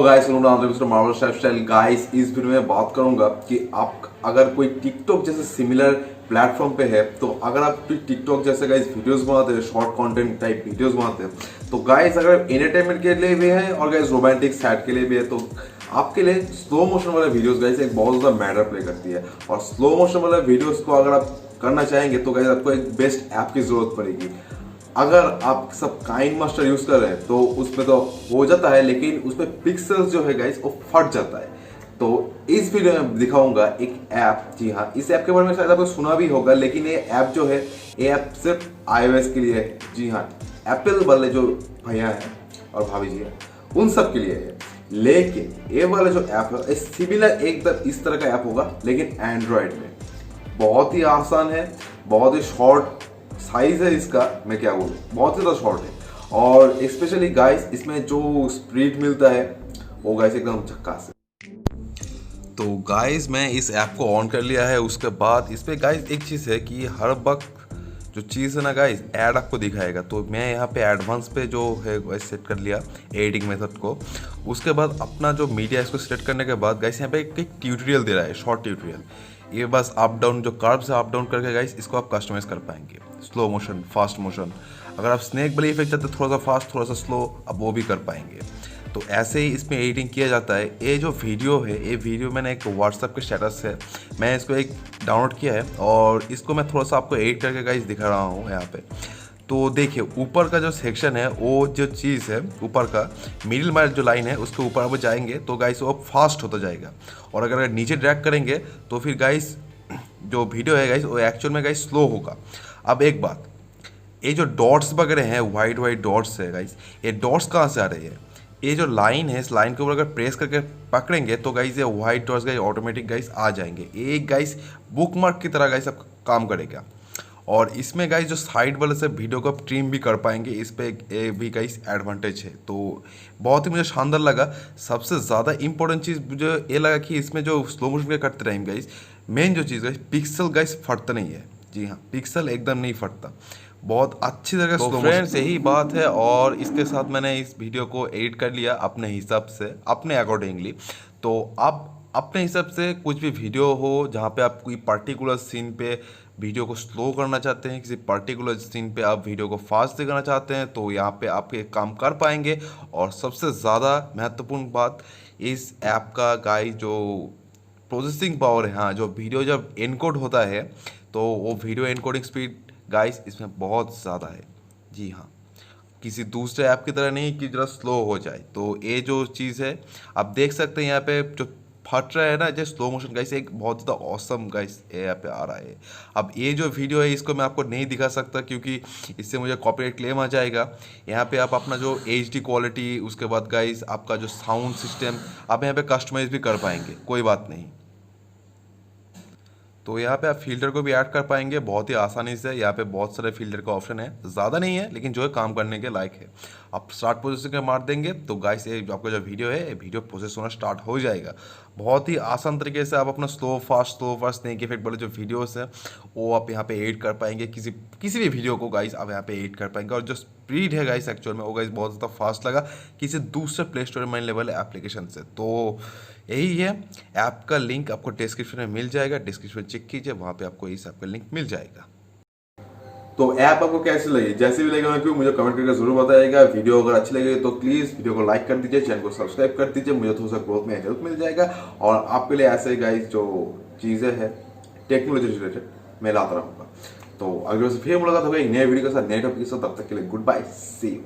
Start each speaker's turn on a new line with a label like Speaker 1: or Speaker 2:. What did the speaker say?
Speaker 1: Guys, mister Marvel lifestyle. Guys, इस video में बात करूंगा कि आप अगर कोई टिकटॉक जैसे सिमिलर प्लेटफॉर्म पे है, तो अगर आप टिकटॉक जैसे गाइस वीडियोस बनाते हैं, शॉर्ट कंटेंट टाइप वीडियोस बनाते हैं, तो गाइस अगर एंटरटेनमेंट के लिए भी है और गाइस रोमांटिक सैड के लिए भी है, तो आपके लिए स्लो मोशन वाले वीडियोस गाइस एक बहुत ज्यादा मैटर प्ले करती है। और स्लो मोशन वाले वीडियोस को अगर आप करना चाहेंगे तो गाइस आपको एक बेस्ट ऐप की जरूरत पड़ेगी। अगर आप सब काइन मास्टर यूज कर रहे हैं तो उसमें तो हो जाता है, लेकिन उसमें पिक्सल्स जो है गाइस वो फट जाता है। तो इस वीडियो में दिखाऊंगा एक ऐप। जी हाँ, इस ऐप के बारे में शायद आपने सुना भी होगा, लेकिन ये ऐप जो है, ये ऐप सिर्फ iOS के लिए है। जी हाँ, एप्पल वाले जो भैया हैं और भाभी जी हैं उन सब के लिए है। लेकिन ये वाला जो ऐप है सिमिलर एकदम इस तरह का ऐप होगा, लेकिन एंड्रॉयड में। बहुत ही आसान है, बहुत ही शॉर्ट साइज है इसका, मैं क्या बोलूँ, बहुत ही ज्यादा शॉर्ट है। और स्पेशली गाइस इसमें जो स्पीड मिलता है वो गाइस एकदम झक्कास है। तो गाइस मैं इस ऐप को ऑन कर लिया है। उसके बाद इस पे गाइस एक चीज़ है कि हर वक्त जो चीज़ है ना गाइस, ऐड आपको दिखाएगा। तो मैं यहाँ पे एडवांस पे जो है गाइस सेट कर लिया एडिटिंग मेथड को। उसके बाद अपना जो मीडिया इसको सेलेक्ट करने के बाद गाइस यहाँ पे एक ट्यूटोरियल दे रहा है, शॉर्ट ट्यूटोरियल। ये बस अप डाउन जो कर्व्स है, अप डाउन करके गाइस इसको आप कस्टमाइज कर पाएंगे। स्लो मोशन, फास्ट मोशन, अगर आप स्नैक वाली इफेक्ट चाहते हैं थोड़ा सा फास्ट थोड़ा सा स्लो, आप वो भी कर पाएंगे। तो ऐसे ही इसमें एडिटिंग किया जाता है। ये जो वीडियो है, ये वीडियो मैंने एक व्हाट्सएप के स्टेटस से मैं इसको एक डाउनलोड किया है और इसको मैं थोड़ा सा आपको एडिट करके गाइस दिखा रहा हूँ यहाँ पे। तो देखिए ऊपर का जो सेक्शन है, वो जो चीज़ है ऊपर का मिडिल में जो लाइन है उसके ऊपर आप जाएंगे तो गाइस वो फास्ट होता जाएगा। और अगर नीचे ड्रैग करेंगे तो फिर गाइस जो वीडियो है गाइस वो एक्चुअल में गाइस स्लो होगा। अब एक बात, ये जो डॉट्स वगैरह हैं, वाइट वाइट डॉट्स है गाइस, ये डॉट्स कहाँ से आ रही है? ये जो लाइन है, इस लाइन के ऊपर अगर प्रेस करके पकड़ेंगे तो गाइस ये white dots guys automatic guys आ जाएंगे। एक गाइस बुक मार्क की तरह गाइस आपका काम करेगा। और इसमें गाइस जो साइड वाले से वीडियो को आप ट्रिम भी कर पाएंगे, इस पे एक भी गाइस एडवांटेज है। तो बहुत ही मुझे शानदार लगा। सबसे ज़्यादा इंपॉर्टेंट चीज़ मुझे ये लगा कि इसमें जो स्लो मोशन के करते टाइम गाइस, मेन जो चीज़ गाइस, पिक्सल गाइस फटता नहीं है। जी हाँ, पिक्सल एकदम नहीं फटता, बहुत अच्छी तरह से। तो फ्रेंड्स यही बात है। और इसके साथ मैंने इस वीडियो को एडिट कर लिया अपने हिसाब से, अपने अकॉर्डिंगली। तो आप अपने हिसाब से कुछ भी वीडियो हो जहाँ पे आप कोई पर्टिकुलर सीन पे वीडियो को स्लो करना चाहते हैं, किसी पर्टिकुलर सीन पे आप वीडियो को फास्ट दिखाना चाहते हैं, तो यहाँ पे आप ये काम कर पाएंगे। और सबसे ज़्यादा महत्वपूर्ण बात, इस ऐप का गाइस जो प्रोसेसिंग पावर है, हाँ, जो वीडियो जब एनकोड होता है तो वो वीडियो एनकोडिंग स्पीड गाइस इसमें बहुत ज़्यादा है। जी हाँ, किसी दूसरे ऐप की तरह नहीं कि जरा स्लो हो जाए। तो ये जो चीज़ है आप देख सकते हैं यहाँ पे जो फट रहा है ना, जो स्लो मोशन गाइस, एक बहुत ज़्यादा ऑसम गाइस यहाँ पे आ रहा है। अब ये जो वीडियो है इसको मैं आपको नहीं दिखा सकता क्योंकि इससे मुझे कॉपीराइट क्लेम आ जाएगा। यहाँ पे आप अपना जो HD क्वालिटी, उसके बाद गाइस आपका जो साउंड सिस्टम आप यहाँ पे कस्टमाइज भी कर पाएंगे, कोई बात नहीं। तो यहाँ पे आप फिल्टर को भी ऐड कर पाएंगे बहुत ही आसानी से। यहाँ पे बहुत सारे फिल्टर का ऑप्शन है, ज़्यादा नहीं है लेकिन जो है काम करने के लायक है। आप स्टार्ट प्रोसेसिंग के मार देंगे तो गाइस ये आपका जो वीडियो है, ये वीडियो प्रोसेस होना स्टार्ट हो जाएगा। बहुत ही आसान तरीके से आप अपना स्लो फास्ट स्नैक इफेक्ट वाले जो वीडियोस हैं वो आप यहाँ पे एड कर पाएंगे। किसी भी वीडियो को गाइस आप यहाँ पे एड कर पाएंगे। और जो स्पीड है गाइस एक्चुअल में वो गाइस बहुत ज़्यादा फास्ट लगा किसी दूसरे प्ले स्टोर में लेवल एप्लीकेशन से। तो यही है, ऐप का लिंक आपको डिस्क्रिप्शन में मिल जाएगा, डिस्क्रिप्शन चेक कीजिए, वहाँ पे आपको इस ऐप का लिंक मिल जाएगा। तो ऐप आपको कैसी लगी, जैसे भी लगे क्यों मुझे कमेंट करके जरूर बताइएगा। वीडियो अगर अच्छी लगे तो प्लीज वीडियो को लाइक कर दीजिए, चैनल को सब्सक्राइब कर दीजिए, मुझे थोड़ा सा ग्रोथ में हेल्प मिल जाएगा। और आपके लिए ऐसे गाइस जो चीजें हैं टेक्नोलॉजी रिलेटेड मैं लाता रहूंगा। तो अगले से फिर मुलाकात होगा एक नए वीडियो के साथ, नए टॉपिक के साथ। तब तक के लिए गुड बाय, सी यू।